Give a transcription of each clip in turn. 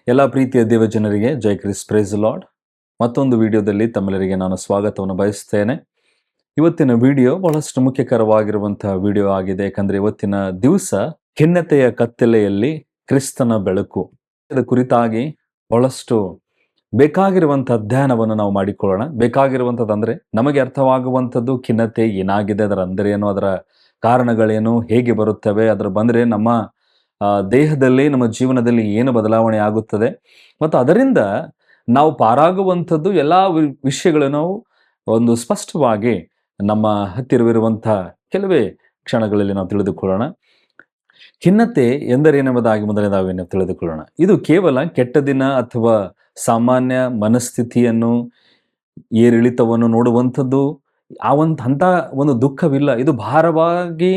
ಎಲ್ಲ ಪ್ರೀತಿಯ ದೇವಜನರಿಗೆ ಜೈ Chris price lord. ಮತ್ತೊಂದು ವಿಡಿಯೋದಲ್ಲಿ ತಮ್ಮೆಲ್ಲರಿಗೆ ನಾನು ಸ್ವಾಗತವನ್ನು ಬಯಸ್ತೇನೆ. ಇವತ್ತಿನ ವಿಡಿಯೋ ಬಹಳಷ್ಟು ಮುಖ್ಯಕರವಾಗಿರುವಂತಹ ವಿಡಿಯೋ ಆಗಿದೆ. ಯಾಕಂದ್ರೆ ಇವತ್ತಿನ ದಿವಸ ಖಿನ್ನತೆಯ ಕತ್ತಲೆಯಲ್ಲಿ ಕ್ರಿಸ್ತನ ಬೆಳಕು, ಇದರ ಕುರಿತಾಗಿ ಬಹಳಷ್ಟು ಬೇಕಾಗಿರುವಂತಹ ಅಧ್ಯಯನವನ್ನು ನಾವು ಮಾಡಿಕೊಳ್ಳೋಣ. ಬೇಕಾಗಿರುವಂಥದ್ದು ಅಂದ್ರೆ ನಮಗೆ ಅರ್ಥವಾಗುವಂಥದ್ದು ಖಿನ್ನತೆ ಏನಾಗಿದೆ, ಅದರ ಅಂದರೆ ಏನು, ಅದರ ಕಾರಣಗಳೇನು, ಹೇಗೆ ಬರುತ್ತವೆ, ಅದರ ಬಂದ್ರೆ ನಮ್ಮ ದೇಹದಲ್ಲಿ, ನಮ್ಮ ಜೀವನದಲ್ಲಿ ಏನು ಬದಲಾವಣೆ ಆಗುತ್ತದೆ ಮತ್ತು ಅದರಿಂದ ನಾವು ಪಾರಾಗುವಂಥದ್ದು ಎಲ್ಲ ವಿಷಯಗಳನ್ನು ನಾವು ಒಂದು ಸ್ಪಷ್ಟವಾಗಿ ನಮ್ಮ ಹತ್ತಿರವಿರುವಂತಹ ಕೆಲವೇ ಕ್ಷಣಗಳಲ್ಲಿ ನಾವು ತಿಳಿದುಕೊಳ್ಳೋಣ. ಖಿನ್ನತೆ ಎಂದರೇನೆಂಬುದಾಗಿ ಮೊದಲನೇದಾಗಿ ನಾವು ತಿಳಿದುಕೊಳ್ಳೋಣ. ಇದು ಕೇವಲ ಕೆಟ್ಟ ದಿನ ಅಥವಾ ಸಾಮಾನ್ಯ ಮನಸ್ಥಿತಿಯನ್ನು, ಏರಿಳಿತವನ್ನು ನೋಡುವಂಥದ್ದು, ಅಂಥ ಒಂದು ದುಃಖವಿಲ್ಲ. ಇದು ಭಾರವಾಗಿ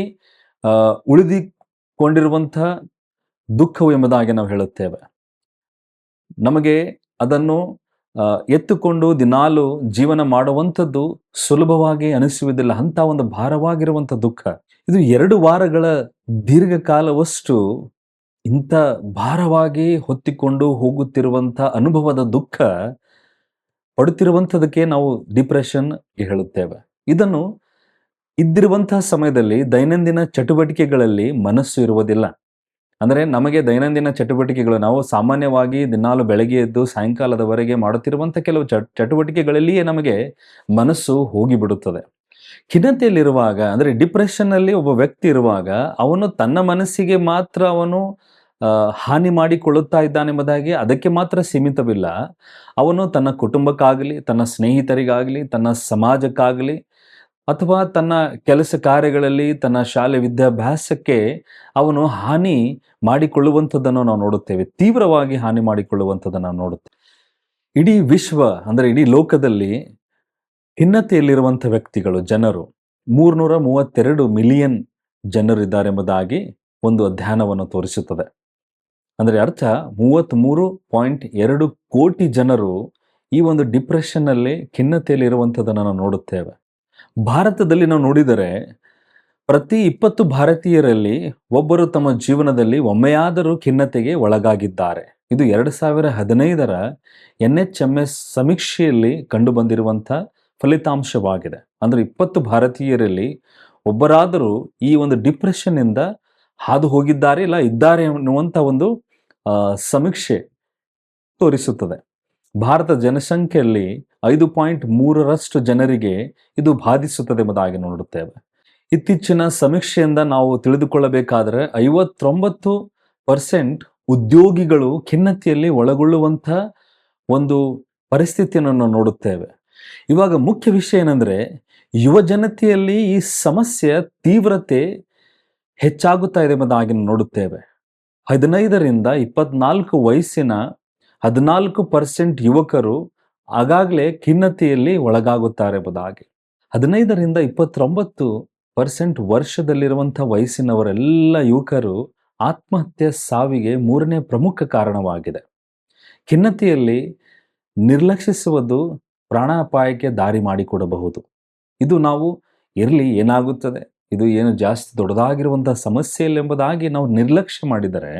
ಉಳಿದುಕೊಂಡಿರುವಂತಹ ದುಃಖವು ಎಂಬುದಾಗಿ ನಾವು ಹೇಳುತ್ತೇವೆ. ನಮಗೆ ಅದನ್ನು ಎತ್ತುಕೊಂಡು ದಿನಾಲು ಜೀವನ ಮಾಡುವಂಥದ್ದು ಸುಲಭವಾಗಿ ಅನಿಸುವುದಿಲ್ಲ. ಅಂಥ ಒಂದು ಭಾರವಾಗಿರುವಂಥ ದುಃಖ ಇದು 2 ವಾರಗಳ ದೀರ್ಘಕಾಲವಷ್ಟು ಇಂಥ ಭಾರವಾಗಿ ಹೊತ್ತಿಕೊಂಡು ಹೋಗುತ್ತಿರುವಂಥ ಅನುಭವದ ದುಃಖ ಪಡುತ್ತಿರುವಂಥದಕ್ಕೆ ನಾವು ಡಿಪ್ರೆಷನ್ ಹೇಳುತ್ತೇವೆ. ಇದನ್ನು ಇದ್ದಿರುವಂತಹ ಸಮಯದಲ್ಲಿ ದೈನಂದಿನ ಚಟುವಟಿಕೆಗಳಲ್ಲಿ ಮನಸ್ಸು ಇರುವುದಿಲ್ಲ. ಅಂದರೆ ನಮಗೆ ದೈನಂದಿನ ಚಟುವಟಿಕೆಗಳು, ನಾವು ಸಾಮಾನ್ಯವಾಗಿ ದಿನಾಲು ಬೆಳಗ್ಗೆ ಎದ್ದು ಸಾಯಂಕಾಲದವರೆಗೆ ಮಾಡುತ್ತಿರುವಂಥ ಕೆಲವು ಚಟುವಟಿಕೆಗಳಲ್ಲಿಯೇ ನಮಗೆ ಮನಸ್ಸು ಹೋಗಿಬಿಡುತ್ತದೆ. ಖಿನ್ನತೆಯಲ್ಲಿರುವಾಗ, ಅಂದರೆ ಡಿಪ್ರೆಷನ್ನಲ್ಲಿ ಒಬ್ಬ ವ್ಯಕ್ತಿ ಇರುವಾಗ ಅವನು ತನ್ನ ಮನಸ್ಸಿಗೆ ಮಾತ್ರ ಅವನು ಹಾನಿ ಮಾಡಿಕೊಳ್ಳುತ್ತಾ ಇದ್ದಾನೆಂಬುದಾಗಿ ಅದಕ್ಕೆ ಮಾತ್ರ ಸೀಮಿತವಿಲ್ಲ. ಅವನು ತನ್ನ ಕುಟುಂಬಕ್ಕಾಗಲಿ, ತನ್ನ ಸ್ನೇಹಿತರಿಗಾಗಲಿ, ತನ್ನ ಸಮಾಜಕ್ಕಾಗಲಿ, ಅಥವಾ ತನ್ನ ಕೆಲಸ ಕಾರ್ಯಗಳಲ್ಲಿ, ತನ್ನ ಶಾಲೆ ವಿದ್ಯಾಭ್ಯಾಸಕ್ಕೆ ಅವನು ಹಾನಿ ಮಾಡಿಕೊಳ್ಳುವಂಥದ್ದನ್ನು ನಾವು ನೋಡುತ್ತೇವೆ. ತೀವ್ರವಾಗಿ ಹಾನಿ ಮಾಡಿಕೊಳ್ಳುವಂಥದ್ದನ್ನು ನಾವು ನೋಡುತ್ತೇವೆ. ಇಡೀ ವಿಶ್ವ, ಅಂದರೆ ಇಡೀ ಲೋಕದಲ್ಲಿ ಖಿನ್ನತೆಯಲ್ಲಿರುವಂಥ ವ್ಯಕ್ತಿಗಳು, ಜನರು 332 ಮಿಲಿಯನ್ ಜನರಿದ್ದಾರೆಂಬುದಾಗಿ ಒಂದು ಅಧ್ಯಯನವನ್ನು ತೋರಿಸುತ್ತದೆ. ಅಂದರೆ ಅರ್ಥ 33.2 ಕೋಟಿ ಜನರು ಈ ಒಂದು ಡಿಪ್ರೆಷನ್ನಲ್ಲಿ, ಖಿನ್ನತೆಯಲ್ಲಿ ಇರುವಂಥದ್ದನ್ನು ನಾವು ನೋಡುತ್ತೇವೆ. ಭಾರತದಲ್ಲಿ ನಾವು ನೋಡಿದರೆ ಪ್ರತಿ 20 ಭಾರತೀಯರಲ್ಲಿ ಒಬ್ಬರು ತಮ್ಮ ಜೀವನದಲ್ಲಿ ಒಮ್ಮೆಯಾದರೂ ಖಿನ್ನತೆಗೆ ಒಳಗಾಗಿದ್ದಾರೆ. ಇದು 2015ರ NHMS ಸಮೀಕ್ಷೆಯಲ್ಲಿ ಕಂಡುಬಂದಿರುವಂಥ ಫಲಿತಾಂಶವಾಗಿದೆ. ಅಂದರೆ 20 ಭಾರತೀಯರಲ್ಲಿ ಒಬ್ಬರಾದರೂ ಈ ಒಂದು ಡಿಪ್ರೆಷನ್ನಿಂದ ಹಾದು ಹೋಗಿದ್ದಾರೆ, ಇಲ್ಲ ಇದ್ದಾರೆ ಎನ್ನುವಂಥ ಒಂದು ಸಮೀಕ್ಷೆ ತೋರಿಸುತ್ತದೆ. ಭಾರತ ಜನಸಂಖ್ಯೆಯಲ್ಲಿ 5.3ರಷ್ಟು ಜನರಿಗೆ ಇದು ಬಾಧಿಸುತ್ತದೆ ಎಂಬುದಾಗಿ ನೋಡುತ್ತೇವೆ. ಇತ್ತೀಚಿನ ಸಮೀಕ್ಷೆಯಿಂದ ನಾವು ತಿಳಿದುಕೊಳ್ಳಬೇಕಾದರೆ 59% ಉದ್ಯೋಗಿಗಳು ಖಿನ್ನತೆಯಲ್ಲಿ ಒಳಗೊಳ್ಳುವಂಥ ಒಂದು ಪರಿಸ್ಥಿತಿಯನ್ನು ನಾವು ನೋಡುತ್ತೇವೆ. ಇವಾಗ ಮುಖ್ಯ ವಿಷಯ ಏನಂದ್ರೆ, ಯುವ ಜನತೆಯಲ್ಲಿ ಈ ಸಮಸ್ಯೆಯ ತೀವ್ರತೆ ಹೆಚ್ಚಾಗುತ್ತಾ ಇದೆ ಎಂಬುದಾಗಿ ನೋಡುತ್ತೇವೆ. 15ರಿಂದ 24 ವಯಸ್ಸಿನ 14% ಯುವಕರು ಆಗಾಗಲೇ ಖಿನ್ನತೆಯಲ್ಲಿ ಒಳಗಾಗುತ್ತಾರೆ ಎಂಬುದಾಗಿ. 15ರಿಂದ 29% ವರ್ಷದಲ್ಲಿರುವಂಥ ವಯಸ್ಸಿನವರೆಲ್ಲ ಯುವಕರು ಆತ್ಮಹತ್ಯೆ ಸಾವಿಗೆ 3ನೇ ಪ್ರಮುಖ ಕಾರಣವಾಗಿದೆ. ಖಿನ್ನತೆಯಲ್ಲಿ ನಿರ್ಲಕ್ಷಿಸುವುದು ಪ್ರಾಣಾಪಾಯಕ್ಕೆ ದಾರಿ ಮಾಡಿಕೊಡಬಹುದು. ಇದು ನಾವು ಇರಲಿ, ಏನಾಗುತ್ತದೆ, ಇದು ಏನು ಜಾಸ್ತಿ ದೊಡ್ಡದಾಗಿರುವಂಥ ಸಮಸ್ಯೆ ಇಲ್ಲ ಎಂಬುದಾಗಿ ನಾವು ನಿರ್ಲಕ್ಷ್ಯ ಮಾಡಿದರೆ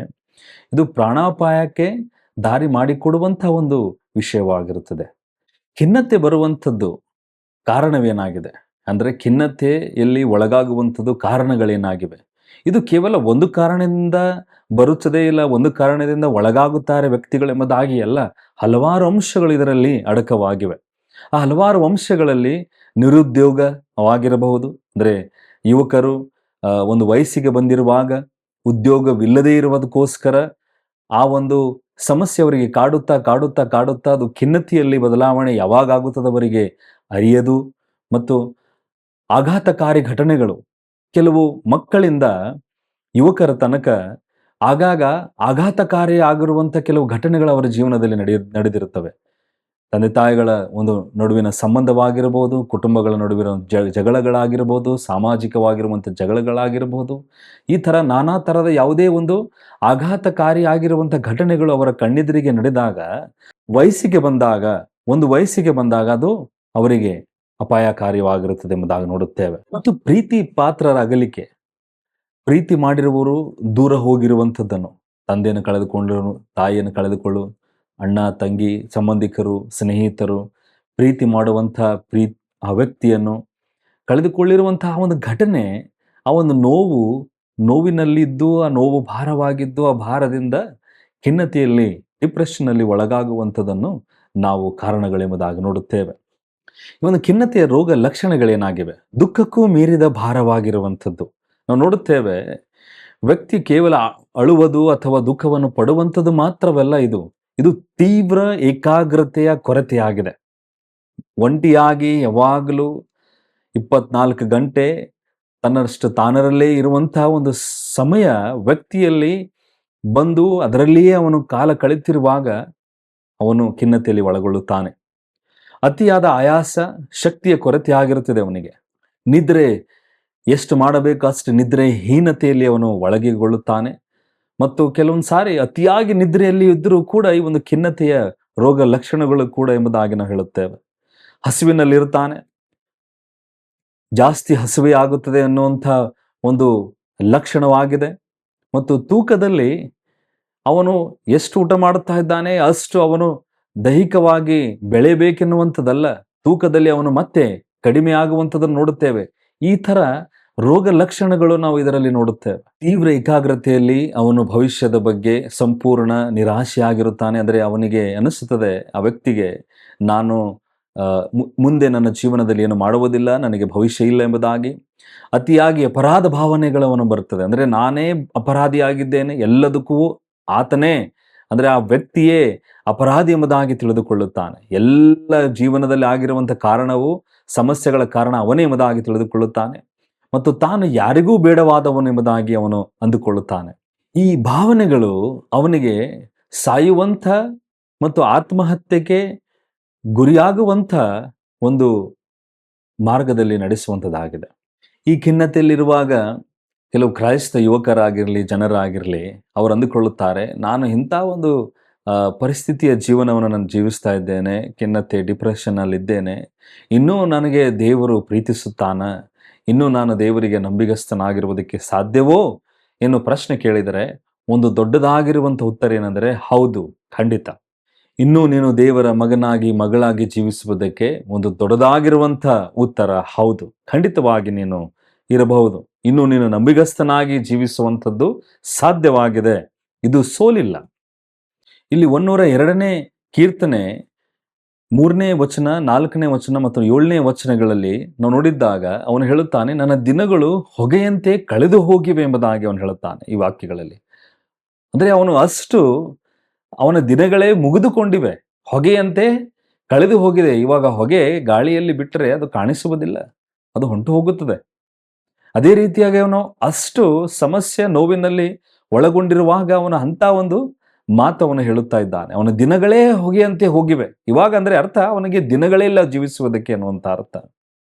ಇದು ಪ್ರಾಣಾಪಾಯಕ್ಕೆ ದಾರಿ ಮಾಡಿಕೊಡುವಂಥ ಒಂದು ವಿಷಯವಾಗಿರುತ್ತದೆ. ಖಿನ್ನತೆ ಬರುವಂಥದ್ದು ಕಾರಣವೇನಾಗಿದೆ ಅಂದರೆ, ಖಿನ್ನತೆಯಲ್ಲಿ ಒಳಗಾಗುವಂಥದ್ದು ಕಾರಣಗಳೇನಾಗಿವೆ? ಇದು ಕೇವಲ ಒಂದು ಕಾರಣದಿಂದ ಬರುತ್ತದೆ, ಇಲ್ಲ ಒಂದು ಕಾರಣದಿಂದ ಒಳಗಾಗುತ್ತಾರೆ ವ್ಯಕ್ತಿಗಳೆಂಬುದಾಗಿ ಅಲ್ಲ. ಹಲವಾರು ಅಂಶಗಳು ಇದರಲ್ಲಿ ಅಡಕವಾಗಿವೆ. ಆ ಹಲವಾರು ಅಂಶಗಳಲ್ಲಿ ನಿರುದ್ಯೋಗವಾಗಿರಬಹುದು. ಅಂದರೆ ಯುವಕರು ಒಂದು ವಯಸ್ಸಿಗೆ ಬಂದಿರುವಾಗ ಉದ್ಯೋಗವಿಲ್ಲದೇ ಇರುವುದಕ್ಕೋಸ್ಕರ ಆ ಒಂದು ಸಮಸ್ಯೆ ಅವರಿಗೆ ಕಾಡುತ್ತಾ ಕಾಡುತ್ತಾ ಕಾಡುತ್ತಾ ಅದು ಖಿನ್ನತೆಯಲ್ಲಿ ಬದಲಾವಣೆ ಯಾವಾಗ ಆಗುತ್ತದವರಿಗೆ ಅರಿಯದು. ಮತ್ತು ಆಘಾತಕಾರಿ ಘಟನೆಗಳು ಕೆಲವು ಮಕ್ಕಳಿಂದ ಯುವಕರ ತನಕ ಆಗಾಗ ಆಘಾತಕಾರಿ ಆಗಿರುವಂಥ ಕೆಲವು ಘಟನೆಗಳು ಅವರ ಜೀವನದಲ್ಲಿ ನಡೆದಿರುತ್ತವೆ. ತಂದೆ ತಾಯಿಗಳ ಒಂದು ನಡುವಿನ ಸಂಬಂಧವಾಗಿರಬಹುದು, ಕುಟುಂಬಗಳ ನಡುವಿನ ಜಗಳಗಳಾಗಿರ್ಬೋದು, ಸಾಮಾಜಿಕವಾಗಿರುವಂಥ ಜಗಳಗಳಾಗಿರಬಹುದು. ಈ ಥರ ನಾನಾ ಥರದ ಯಾವುದೇ ಒಂದು ಆಘಾತಕಾರಿ ಆಗಿರುವಂಥ ಘಟನೆಗಳು ಅವರ ಕಣ್ಣೆದುರಿಗೆ ನಡೆದಾಗ, ಒಂದು ವಯಸ್ಸಿಗೆ ಬಂದಾಗ ಅದು ಅವರಿಗೆ ಅಪಾಯಕಾರಿಯಾಗಿರುತ್ತದೆ ಎಂಬುದಾಗಿ ನೋಡುತ್ತೇವೆ. ಮತ್ತು ಪ್ರೀತಿ ಪಾತ್ರರ ಅಗಲಿಕೆ, ಪ್ರೀತಿ ಮಾಡಿರುವವರು ದೂರ ಹೋಗಿರುವಂಥದ್ದನ್ನು, ತಂದೆಯನ್ನು ಕಳೆದುಕೊಂಡು, ತಾಯಿಯನ್ನು ಕಳೆದುಕೊಳ್ಳು, ಅಣ್ಣ ತಂಗಿ ಸಂಬಂಧಿಕರು ಸ್ನೇಹಿತರು ಪ್ರೀತಿ ಮಾಡುವಂಥ ಆ ವ್ಯಕ್ತಿಯನ್ನು ಕಳೆದುಕೊಳ್ಳಿರುವಂತಹ ಒಂದು ಘಟನೆ, ಆ ಒಂದು ನೋವಿನಲ್ಲಿದ್ದು, ಆ ನೋವು ಭಾರವಾಗಿದ್ದು, ಆ ಭಾರದಿಂದ ಖಿನ್ನತೆಯಲ್ಲಿ ಡಿಪ್ರೆಷನ್ನಲ್ಲಿ ಒಳಗಾಗುವಂಥದ್ದನ್ನು ನಾವು ಕಾರಣಗಳೆಂಬುದಾಗಿ ನೋಡುತ್ತೇವೆ. ಈ ಒಂದು ಖಿನ್ನತೆಯ ರೋಗ ಲಕ್ಷಣಗಳೇನಾಗಿವೆ? ದುಃಖಕ್ಕೂ ಮೀರಿದ ಭಾರವಾಗಿರುವಂಥದ್ದು. ನಾವು ನೋಡುತ್ತೇವೆ, ವ್ಯಕ್ತಿ ಕೇವಲ ಅಳುವುದು ಅಥವಾ ದುಃಖವನ್ನು ಪಡುವಂಥದ್ದು ಮಾತ್ರವಲ್ಲ, ಇದು ತೀವ್ರ ಏಕಾಗ್ರತೆಯ ಕೊರತೆಯಾಗಿದೆ. ಒಂಟಿಯಾಗಿ ಯಾವಾಗಲೂ 24 ಗಂಟೆ ತನ್ನಷ್ಟು ತಾನರಲ್ಲೇ ಇರುವಂತಹ ಒಂದು ಸಮಯ ವ್ಯಕ್ತಿಯಲ್ಲಿ ಬಂದು ಅದರಲ್ಲಿಯೇ ಅವನು ಕಾಲ ಕಳೆಯುತ್ತಿರುವಾಗ ಅವನು ಖಿನ್ನತೆಯಲ್ಲಿ ಒಳಗೊಳ್ಳುತ್ತಾನೆ. ಅತಿಯಾದ ಆಯಾಸ, ಶಕ್ತಿಯ ಕೊರತೆ ಆಗಿರುತ್ತದೆ ಅವನಿಗೆ. ನಿದ್ರೆ ಎಷ್ಟು ಮಾಡಬೇಕು ಅಷ್ಟು ನಿದ್ರೆ ಹೀನತೆಯಲ್ಲಿ ಅವನು ಒಳಗೆಗೊಳ್ಳುತ್ತಾನೆ. ಮತ್ತು ಕೆಲವೊಂದು ಸಾರಿ ಅತಿಯಾಗಿ ನಿದ್ರೆಯಲ್ಲಿ ಇದ್ದರೂ ಕೂಡ ಈ ಒಂದು ಖಿನ್ನತೆಯ ರೋಗ ಲಕ್ಷಣಗಳು ಕೂಡ ಎಂಬುದಾಗಿ ನಾವು ಹೇಳುತ್ತೇವೆ. ಹಸಿವಿನಲ್ಲಿರುತ್ತಾನೆ, ಜಾಸ್ತಿ ಹಸಿವೆ ಆಗುತ್ತದೆ ಅನ್ನುವಂಥ ಒಂದು ಲಕ್ಷಣವಾಗಿದೆ. ಮತ್ತು ತೂಕದಲ್ಲಿ ಅವನು ಎಷ್ಟು ಊಟ ಮಾಡುತ್ತಾ ಇದ್ದಾನೆ ಅಷ್ಟು ಅವನು ದೈಹಿಕವಾಗಿ ಬೆಳೆಯಬೇಕೆನ್ನುವಂಥದ್ದಲ್ಲ, ತೂಕದಲ್ಲಿ ಅವನು ಮತ್ತೆ ಕಡಿಮೆ ಆಗುವಂಥದ್ದನ್ನು ನೋಡುತ್ತೇವೆ. ಈ ಥರ ರೋಗ ಲಕ್ಷಣಗಳು ನಾವು ಇದರಲ್ಲಿ ನೋಡುತ್ತೇವೆ. ತೀವ್ರ ಏಕಾಗ್ರತೆಯಲ್ಲಿ ಅವನು ಭವಿಷ್ಯದ ಬಗ್ಗೆ ಸಂಪೂರ್ಣ ನಿರಾಶೆಯಾಗಿರುತ್ತಾನೆ. ಅಂದರೆ ಅವನಿಗೆ ಅನಿಸುತ್ತದೆ, ಆ ವ್ಯಕ್ತಿಗೆ, ನಾನು ಮುಂದೆ ನನ್ನ ಜೀವನದಲ್ಲಿ ಏನು ಮಾಡುವುದಿಲ್ಲ, ನನಗೆ ಭವಿಷ್ಯ ಇಲ್ಲ ಎಂಬುದಾಗಿ. ಅತಿಯಾಗಿ ಅಪರಾಧ ಭಾವನೆಗಳು ಅವನು ಬರ್ತದೆ. ಅಂದರೆ ನಾನೇ ಅಪರಾಧಿಯಾಗಿದ್ದೇನೆ, ಎಲ್ಲದಕ್ಕೂ ಆತನೇ, ಅಂದರೆ ಆ ವ್ಯಕ್ತಿಯೇ ಅಪರಾಧಿ ಎಂಬುದಾಗಿ ತಿಳಿದುಕೊಳ್ಳುತ್ತಾನೆ. ಎಲ್ಲ ಜೀವನದಲ್ಲಿ ಆಗಿರುವಂಥ ಕಾರಣವು, ಸಮಸ್ಯೆಗಳ ಕಾರಣ ಅವನೇ ಎಂಬುದಾಗಿ ತಿಳಿದುಕೊಳ್ಳುತ್ತಾನೆ. ಮತ್ತು ತಾನು ಯಾರಿಗೂ ಬೇಡವಾದವನು ಎಂಬುದಾಗಿ ಅವನು ಅಂದುಕೊಳ್ಳುತ್ತಾನೆ. ಈ ಭಾವನೆಗಳು ಅವನಿಗೆ ಸಾಯುವಂಥ ಮತ್ತು ಆತ್ಮಹತ್ಯೆಗೆ ಗುರಿಯಾಗುವಂಥ ಒಂದು ಮಾರ್ಗದಲ್ಲಿ ನಡೆಸುವಂಥದ್ದಾಗಿದೆ. ಈ ಖಿನ್ನತೆಯಲ್ಲಿರುವಾಗ ಕೆಲವು ಕ್ರೈಸ್ತ ಯುವಕರಾಗಿರಲಿ, ಜನರಾಗಿರಲಿ, ಅವರು ಅಂದುಕೊಳ್ಳುತ್ತಾರೆ, ನಾನು ಇಂಥ ಒಂದು ಪರಿಸ್ಥಿತಿಯ ಜೀವನವನ್ನು ನಾನು ಜೀವಿಸ್ತಾ ಇದ್ದೇನೆ, ಖಿನ್ನತೆ ಡಿಪ್ರೆಷನ್ನಲ್ಲಿದ್ದೇನೆ, ಇನ್ನೂ ನನಗೆ ದೇವರು ಪ್ರೀತಿಸುತ್ತಾನ, ಇನ್ನೂ ನಾನು ದೇವರಿಗೆ ನಂಬಿಗಸ್ತನಾಗಿರುವುದಕ್ಕೆ ಸಾಧ್ಯವೋ ಎನ್ನುವ ಪ್ರಶ್ನೆ ಕೇಳಿದರೆ ಒಂದು ದೊಡ್ಡದಾಗಿರುವಂಥ ಉತ್ತರ ಏನೆಂದರೆ, ಹೌದು, ಖಂಡಿತ. ಇನ್ನೂ ನೀನು ದೇವರ ಮಗನಾಗಿ ಮಗಳಾಗಿ ಜೀವಿಸುವುದಕ್ಕೆ ಒಂದು ದೊಡ್ಡದಾಗಿರುವಂಥ ಉತ್ತರ ಹೌದು, ಖಂಡಿತವಾಗಿ ನೀನು ಇರಬಹುದು. ಇನ್ನು ನೀನು ನಂಬಿಗಸ್ತನಾಗಿ ಜೀವಿಸುವಂಥದ್ದು ಸಾಧ್ಯವಾಗಿದೆ. ಇದು ಸೋಲಿಲ್ಲ. ಇಲ್ಲಿ 102ನೇ ಕೀರ್ತನೆ 3ನೇ ವಚನ, 4ನೇ ವಚನ ಮತ್ತು 7ನೇ ವಚನಗಳಲ್ಲಿ ನಾವು ನೋಡಿದ್ದಾಗ ಅವನು ಹೇಳುತ್ತಾನೆ, ನನ್ನ ದಿನಗಳು ಹೊಗೆಯಂತೆ ಕಳೆದು ಹೋಗಿವೆ ಎಂಬುದಾಗಿ ಅವನು ಹೇಳುತ್ತಾನೆ ಈ ವಾಕ್ಯಗಳಲ್ಲಿ. ಅಂದರೆ ಅವನ ದಿನಗಳೇ ಮುಗಿದುಕೊಂಡಿವೆ, ಹೊಗೆಯಂತೆ ಕಳೆದು ಹೋಗಿದೆ. ಇವಾಗ ಹೊಗೆ ಗಾಳಿಯಲ್ಲಿ ಬಿಟ್ಟರೆ ಅದು ಕಾಣಿಸುವುದಿಲ್ಲ, ಅದು ಹೊಂಟು ಹೋಗುತ್ತದೆ. ಅದೇ ರೀತಿಯಾಗಿ ಅವನು ಅಷ್ಟು ಸಮಸ್ಯೆ ನೋವಿನಲ್ಲಿ ಒಳಗೊಂಡಿರುವಾಗ ಅವನು ಅಂಥ ಒಂದು ಮಾತು ಅವನು ಹೇಳುತ್ತಾ ಇದ್ದಾನೆ, ಅವನ ದಿನಗಳೇ ಹೊಗೆಯಂತೆ ಹೋಗಿವೆ. ಇವಾಗ ಅಂದರೆ ಅರ್ಥ ಅವನಿಗೆ ದಿನಗಳೇ ಇಲ್ಲ ಜೀವಿಸುವುದಕ್ಕೆ ಅನ್ನುವಂಥ ಅರ್ಥ.